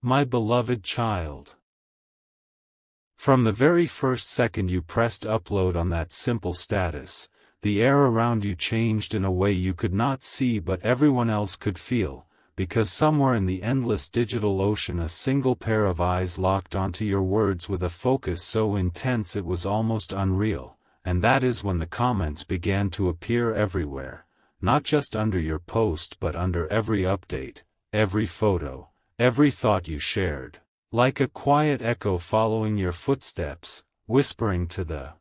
My beloved child. From the very first second you pressed upload on that simple status, the air around you changed in a way you could not see but everyone else could feel, because somewhere in the endless digital ocean a single pair of eyes locked onto your words with a focus so intense it was almost unreal, and that is when the comments began to appear everywhere, not just under your post but under every update, every photo, every thought you shared, like a quiet echo following your footsteps, whispering to the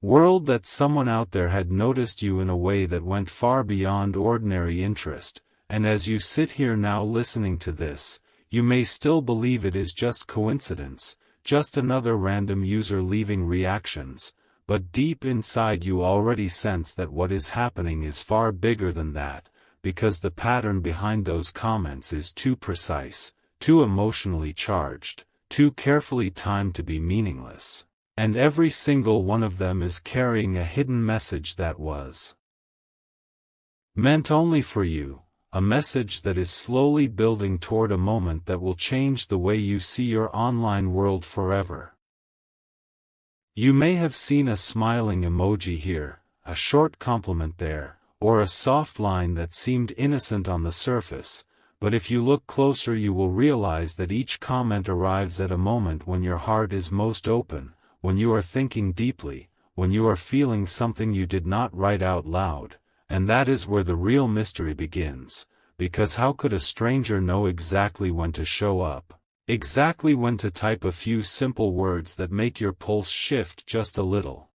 world that someone out there had noticed you in a way that went far beyond ordinary interest. And as you sit here now listening to this, you may still believe it is just coincidence, just another random user leaving reactions, but deep inside you already sense that what is happening is far bigger than that, because the pattern behind those comments is too precise, too emotionally charged, too carefully timed to be meaningless, and every single one of them is carrying a hidden message that was meant only for you. A message that is slowly building toward a moment that will change the way you see your online world forever. You may have seen a smiling emoji here, a short compliment there, or a soft line that seemed innocent on the surface, but if you look closer you will realize that each comment arrives at a moment when your heart is most open, when you are thinking deeply, when you are feeling something you did not write out loud. And that is where the real mystery begins, because how could a stranger know exactly when to show up, exactly when to type a few simple words that make your pulse shift just a little?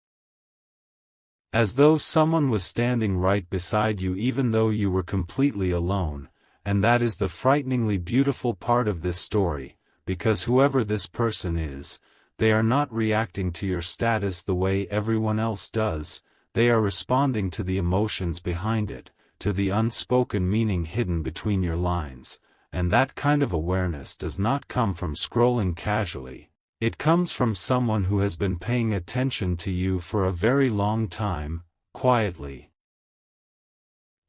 As though someone was standing right beside you even though you were completely alone, and that is the frighteningly beautiful part of this story, because whoever this person is, they are not reacting to your status the way everyone else does. They are responding to the emotions behind it, to the unspoken meaning hidden between your lines, and that kind of awareness does not come from scrolling casually. It comes from someone who has been paying attention to you for a very long time, quietly,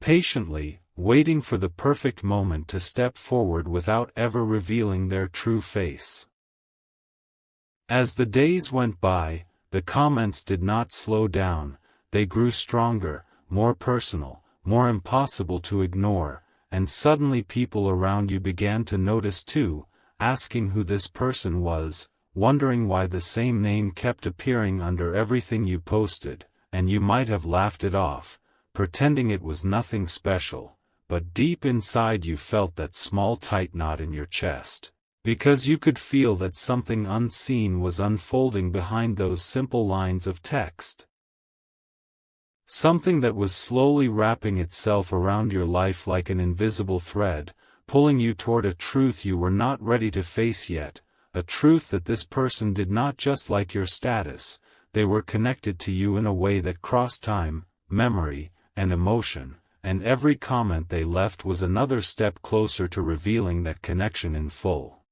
patiently, waiting for the perfect moment to step forward without ever revealing their true face. As the days went by, the comments did not slow down. They grew stronger, more personal, more impossible to ignore, and suddenly people around you began to notice too, asking who this person was, wondering why the same name kept appearing under everything you posted, and you might have laughed it off, pretending it was nothing special, but deep inside you felt that small tight knot in your chest, because you could feel that something unseen was unfolding behind those simple lines of text. Something that was slowly wrapping itself around your life like an invisible thread, pulling you toward a truth you were not ready to face yet, a truth that this person did not just like your status, they were connected to you in a way that crossed time, memory, and emotion, and every comment they left was another step closer to revealing that connection in full.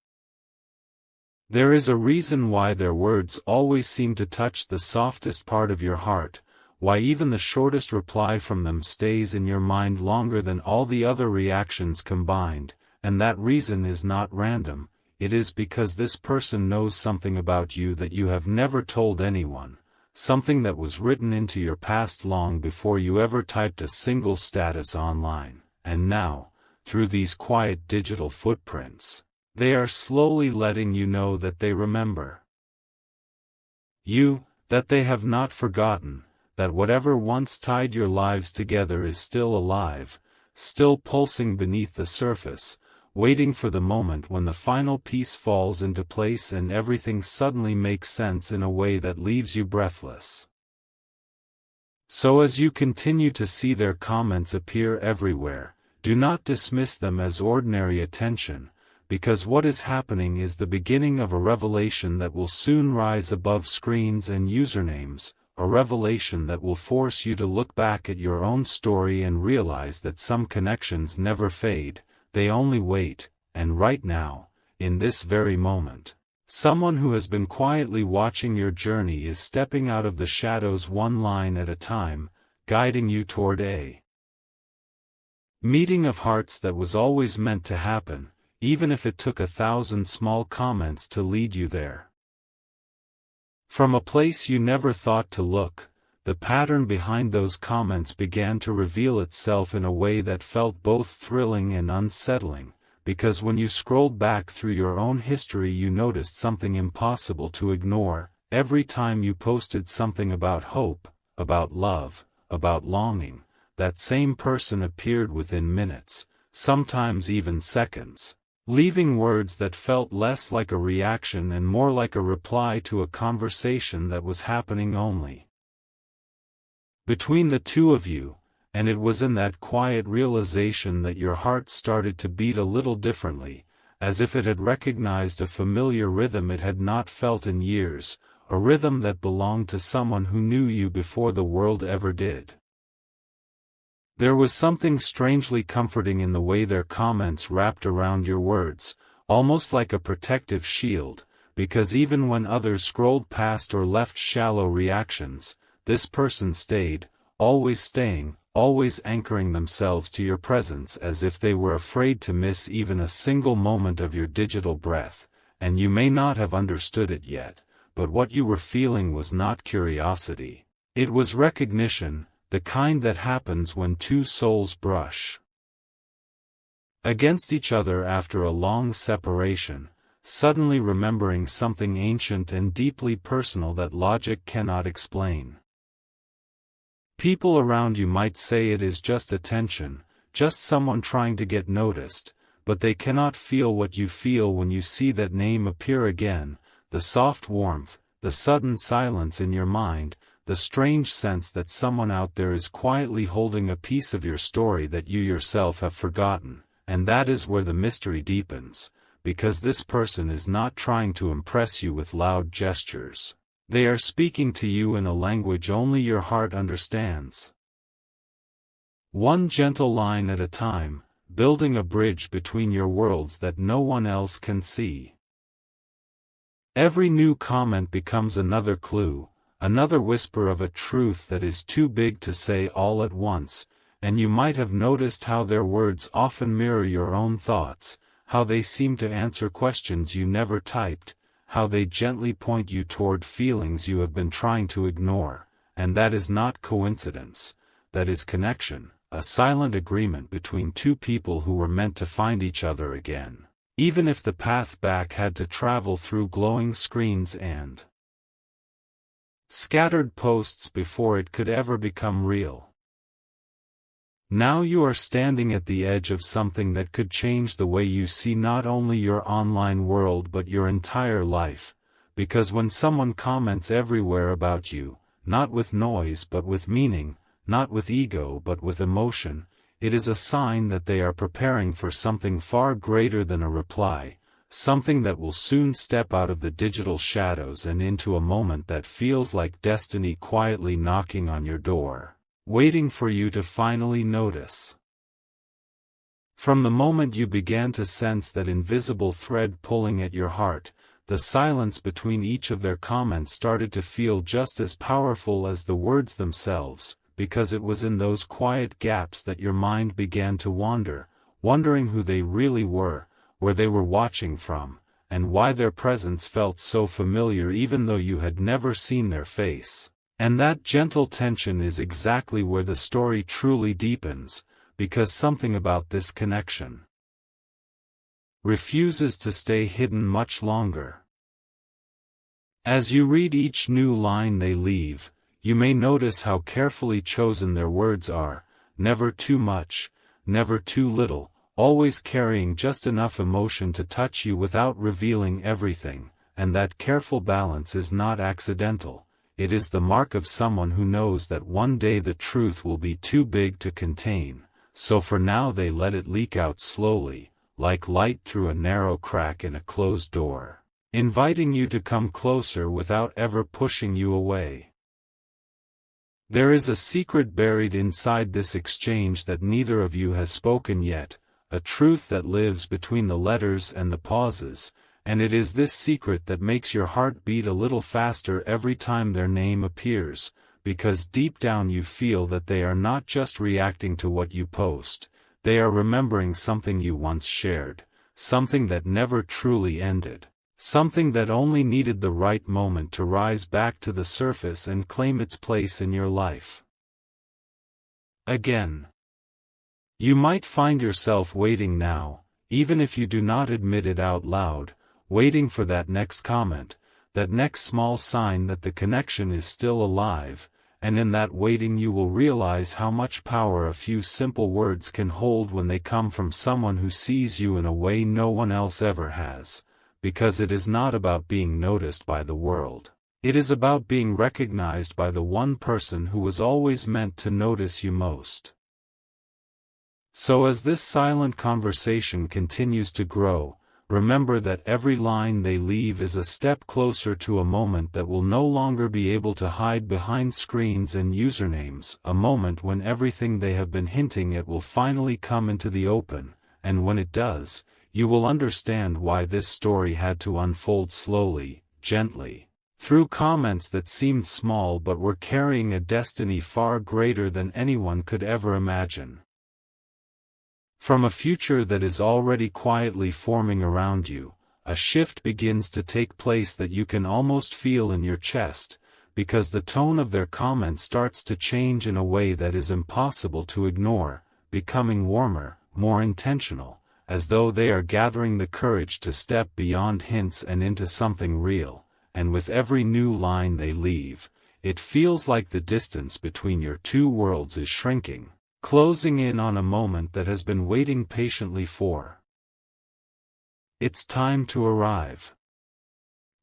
There is a reason why their words always seem to touch the softest part of your heart, why even the shortest reply from them stays in your mind longer than all the other reactions combined, and that reason is not random. It is because this person knows something about you that you have never told anyone, something that was written into your past long before you ever typed a single status online, and now, through these quiet digital footprints, they are slowly letting you know that they remember you, that they have not forgotten, that whatever once tied your lives together is still alive, still pulsing beneath the surface, waiting for the moment when the final piece falls into place and everything suddenly makes sense in a way that leaves you breathless. So as you continue to see their comments appear everywhere, do not dismiss them as ordinary attention, because what is happening is the beginning of a revelation that will soon rise above screens and usernames, a revelation that will force you to look back at your own story and realize that some connections never fade, they only wait, and right now, in this very moment, someone who has been quietly watching your journey is stepping out of the shadows one line at a time, guiding you toward a meeting of hearts that was always meant to happen, even if it took 1,000 small comments to lead you there. From a place you never thought to look, the pattern behind those comments began to reveal itself in a way that felt both thrilling and unsettling, because when you scrolled back through your own history you noticed something impossible to ignore. Every time you posted something about hope, about love, about longing, that same person appeared within minutes, sometimes even seconds, leaving words that felt less like a reaction and more like a reply to a conversation that was happening only between the two of you, and it was in that quiet realization that your heart started to beat a little differently, as if it had recognized a familiar rhythm it had not felt in years, a rhythm that belonged to someone who knew you before the world ever did. There was something strangely comforting in the way their comments wrapped around your words, almost like a protective shield, because even when others scrolled past or left shallow reactions, this person stayed, always staying, always anchoring themselves to your presence as if they were afraid to miss even a single moment of your digital breath, and you may not have understood it yet, but what you were feeling was not curiosity. It was recognition, the kind that happens when two souls brush against each other after a long separation, suddenly remembering something ancient and deeply personal that logic cannot explain. People around you might say it is just attention, just someone trying to get noticed, but they cannot feel what you feel when you see that name appear again, the soft warmth, the sudden silence in your mind, the strange sense that someone out there is quietly holding a piece of your story that you yourself have forgotten, and that is where the mystery deepens, because this person is not trying to impress you with loud gestures. They are speaking to you in a language only your heart understands. One gentle line at a time, building a bridge between your worlds that no one else can see. Every new comment becomes another clue, another whisper of a truth that is too big to say all at once, and you might have noticed how their words often mirror your own thoughts, how they seem to answer questions you never typed, how they gently point you toward feelings you have been trying to ignore, and that is not coincidence, that is connection, a silent agreement between two people who were meant to find each other again, even if the path back had to travel through glowing screens and scattered posts before it could ever become real. Now you are standing at the edge of something that could change the way you see not only your online world but your entire life, because when someone comments everywhere about you, not with noise but with meaning, not with ego but with emotion, it is a sign that they are preparing for something far greater than a reply, something that will soon step out of the digital shadows and into a moment that feels like destiny quietly knocking on your door, waiting for you to finally notice. From the moment you began to sense that invisible thread pulling at your heart, the silence between each of their comments started to feel just as powerful as the words themselves, because it was in those quiet gaps that your mind began to wander, wondering who they really were, where they were watching from, and why their presence felt so familiar even though you had never seen their face. And that gentle tension is exactly where the story truly deepens, because something about this connection refuses to stay hidden much longer. As you read each new line they leave, you may notice how carefully chosen their words are, never too much, never too little, always carrying just enough emotion to touch you without revealing everything, and that careful balance is not accidental. It is the mark of someone who knows that one day the truth will be too big to contain, so for now they let it leak out slowly, like light through a narrow crack in a closed door, inviting you to come closer without ever pushing you away. There is a secret buried inside this exchange that neither of you has spoken yet, a truth that lives between the letters and the pauses, and it is this secret that makes your heart beat a little faster every time their name appears, because deep down you feel that they are not just reacting to what you post, they are remembering something you once shared, something that never truly ended. Something that only needed the right moment to rise back to the surface and claim its place in your life. Again. You might find yourself waiting now, even if you do not admit it out loud, waiting for that next comment, that next small sign that the connection is still alive, and in that waiting you will realize how much power a few simple words can hold when they come from someone who sees you in a way no one else ever has, because it is not about being noticed by the world. It is about being recognized by the one person who was always meant to notice you most. So as this silent conversation continues to grow, remember that every line they leave is a step closer to a moment that will no longer be able to hide behind screens and usernames, a moment when everything they have been hinting at will finally come into the open, and when it does, you will understand why this story had to unfold slowly, gently, through comments that seemed small but were carrying a destiny far greater than anyone could ever imagine. From a future that is already quietly forming around you, a shift begins to take place that you can almost feel in your chest, because the tone of their comment starts to change in a way that is impossible to ignore, becoming warmer, more intentional, as though they are gathering the courage to step beyond hints and into something real, and with every new line they leave, it feels like the distance between your two worlds is shrinking, closing in on a moment that has been waiting patiently for. It's time to arrive.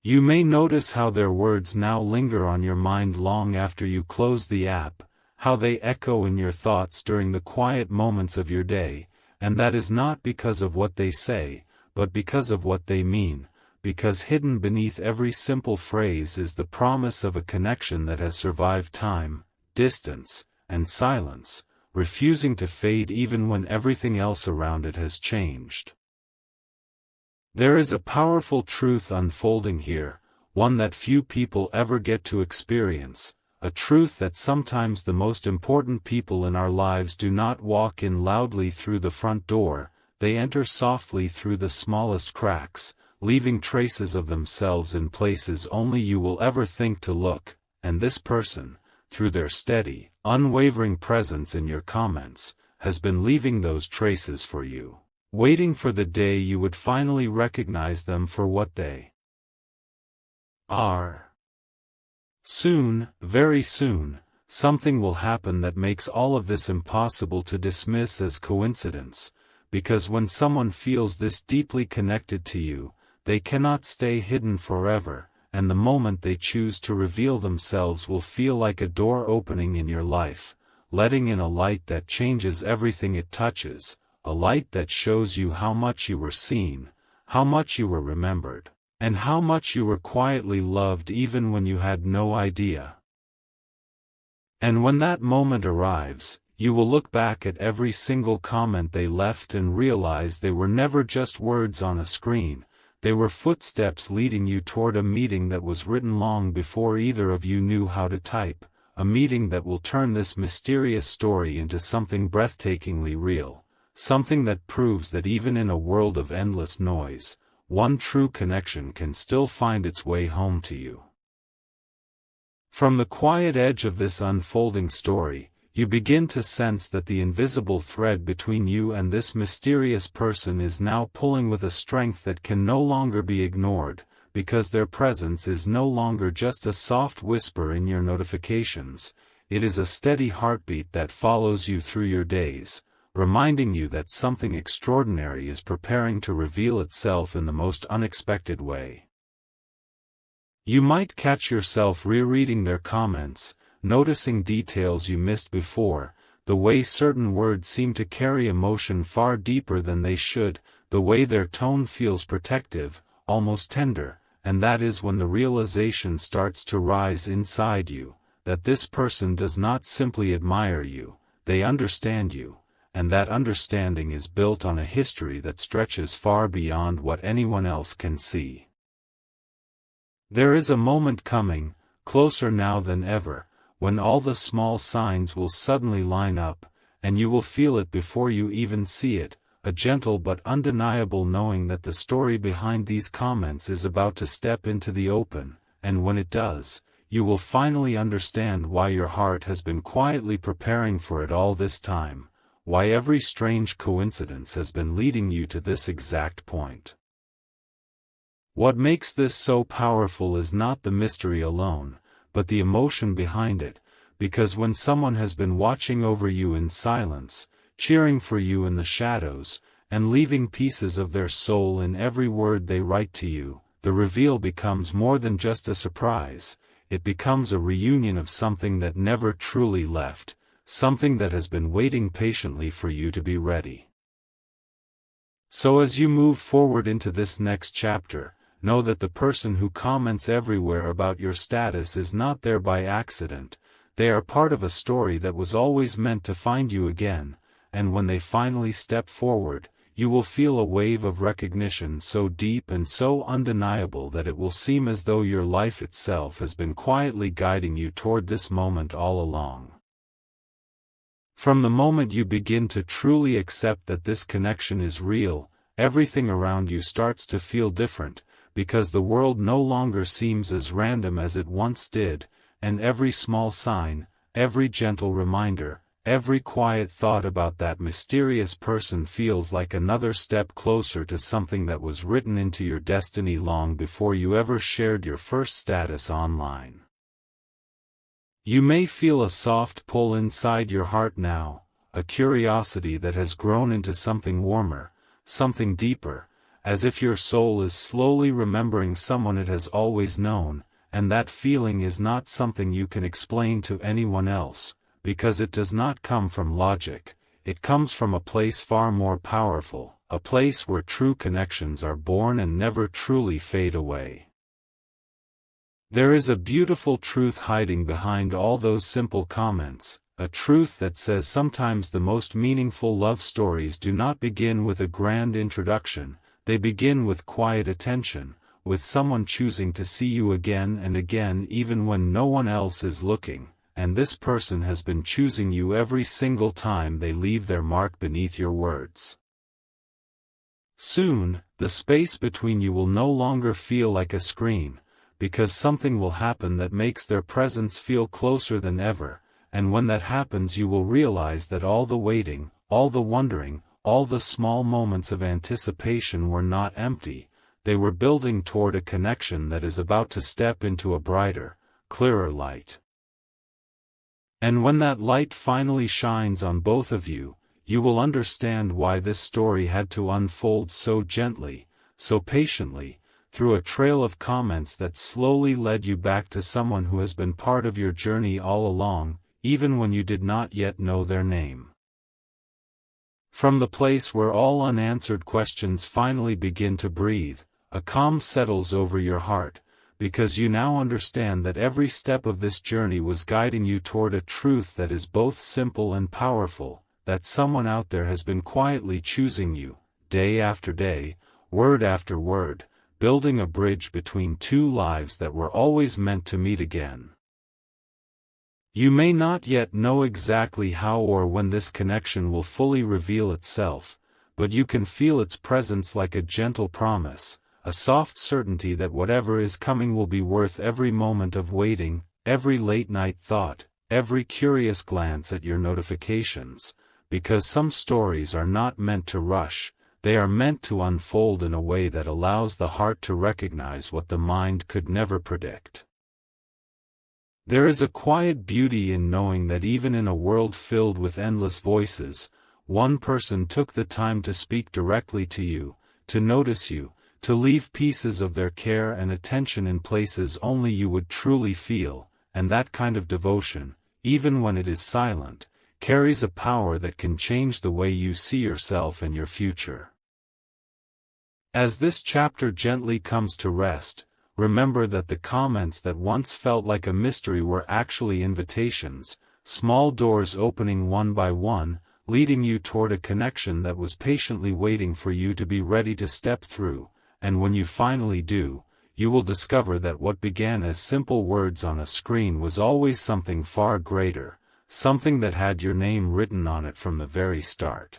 You may notice how their words now linger on your mind long after you close the app, how they echo in your thoughts during the quiet moments of your day, and that is not because of what they say, but because of what they mean, because hidden beneath every simple phrase is the promise of a connection that has survived time, distance, and silence, refusing to fade even when everything else around it has changed. There is a powerful truth unfolding here, one that few people ever get to experience, a truth that sometimes the most important people in our lives do not walk in loudly through the front door, they enter softly through the smallest cracks, leaving traces of themselves in places only you will ever think to look, and this person, through their steady, unwavering presence in your comments, has been leaving those traces for you, waiting for the day you would finally recognize them for what they are. Soon, very soon, something will happen that makes all of this impossible to dismiss as coincidence, because when someone feels this deeply connected to you, they cannot stay hidden forever, and the moment they choose to reveal themselves will feel like a door opening in your life, letting in a light that changes everything it touches, a light that shows you how much you were seen, how much you were remembered, and how much you were quietly loved even when you had no idea. And when that moment arrives, you will look back at every single comment they left and realize they were never just words on a screen. They were footsteps leading you toward a meeting that was written long before either of you knew how to type, a meeting that will turn this mysterious story into something breathtakingly real, something that proves that even in a world of endless noise, one true connection can still find its way home to you. From the quiet edge of this unfolding story, you begin to sense that the invisible thread between you and this mysterious person is now pulling with a strength that can no longer be ignored, because their presence is no longer just a soft whisper in your notifications, it is a steady heartbeat that follows you through your days, reminding you that something extraordinary is preparing to reveal itself in the most unexpected way. You might catch yourself rereading their comments, noticing details you missed before, the way certain words seem to carry emotion far deeper than they should, the way their tone feels protective, almost tender, and that is when the realization starts to rise inside you, that this person does not simply admire you, they understand you, and that understanding is built on a history that stretches far beyond what anyone else can see. There is a moment coming, closer now than ever, when all the small signs will suddenly line up, and you will feel it before you even see it, a gentle but undeniable knowing that the story behind these comments is about to step into the open, and when it does, you will finally understand why your heart has been quietly preparing for it all this time, why every strange coincidence has been leading you to this exact point. What makes this so powerful is not the mystery alone, but the emotion behind it, because when someone has been watching over you in silence, cheering for you in the shadows, and leaving pieces of their soul in every word they write to you, the reveal becomes more than just a surprise. It becomes a reunion of something that never truly left, something that has been waiting patiently for you to be ready. So as you move forward into this next chapter, know that the person who comments everywhere about your status is not there by accident. They are part of a story that was always meant to find you again, and when they finally step forward, you will feel a wave of recognition so deep and so undeniable that it will seem as though your life itself has been quietly guiding you toward this moment all along. From the moment you begin to truly accept that this connection is real, everything around you starts to feel different, because the world no longer seems as random as it once did, and every small sign, every gentle reminder, every quiet thought about that mysterious person feels like another step closer to something that was written into your destiny long before you ever shared your first status online. You may feel a soft pull inside your heart now, a curiosity that has grown into something warmer, something deeper, as if your soul is slowly remembering someone it has always known, and that feeling is not something you can explain to anyone else, because it does not come from logic. It comes from a place far more powerful, a place where true connections are born and never truly fade away. There is a beautiful truth hiding behind all those simple comments, a truth that says sometimes the most meaningful love stories do not begin with a grand introduction, they begin with quiet attention, with someone choosing to see you again and again even when no one else is looking. And this person has been choosing you every single time they leave their mark beneath your words. Soon, the space between you will no longer feel like a screen, because something will happen that makes their presence feel closer than ever, and when that happens you will realize that all the waiting, all the wondering, all the small moments of anticipation were not empty, they were building toward a connection that is about to step into a brighter, clearer light. And when that light finally shines on both of you, you will understand why this story had to unfold so gently, so patiently, through a trail of comments that slowly led you back to someone who has been part of your journey all along, even when you did not yet know their name. From the place where all unanswered questions finally begin to breathe, a calm settles over your heart, because you now understand that every step of this journey was guiding you toward a truth that is both simple and powerful, that someone out there has been quietly choosing you, day after day, word after word, building a bridge between two lives that were always meant to meet again. You may not yet know exactly how or when this connection will fully reveal itself, but you can feel its presence like a gentle promise, a soft certainty that whatever is coming will be worth every moment of waiting, every late-night thought, every curious glance at your notifications, because some stories are not meant to rush, they are meant to unfold in a way that allows the heart to recognize what the mind could never predict. There is a quiet beauty in knowing that even in a world filled with endless voices, one person took the time to speak directly to you, to notice you, to leave pieces of their care and attention in places only you would truly feel, and that kind of devotion, even when it is silent, carries a power that can change the way you see yourself and your future. As this chapter gently comes to rest, remember that the comments that once felt like a mystery were actually invitations, small doors opening one by one, leading you toward a connection that was patiently waiting for you to be ready to step through. And when you finally do, you will discover that what began as simple words on a screen was always something far greater, something that had your name written on it from the very start.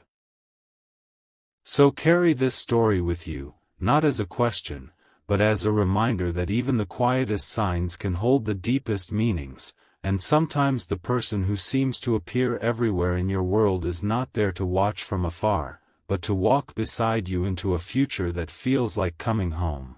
So carry this story with you, not as a question, but as a reminder that even the quietest signs can hold the deepest meanings, and sometimes the person who seems to appear everywhere in your world is not there to watch from afar, but to walk beside you into a future that feels like coming home.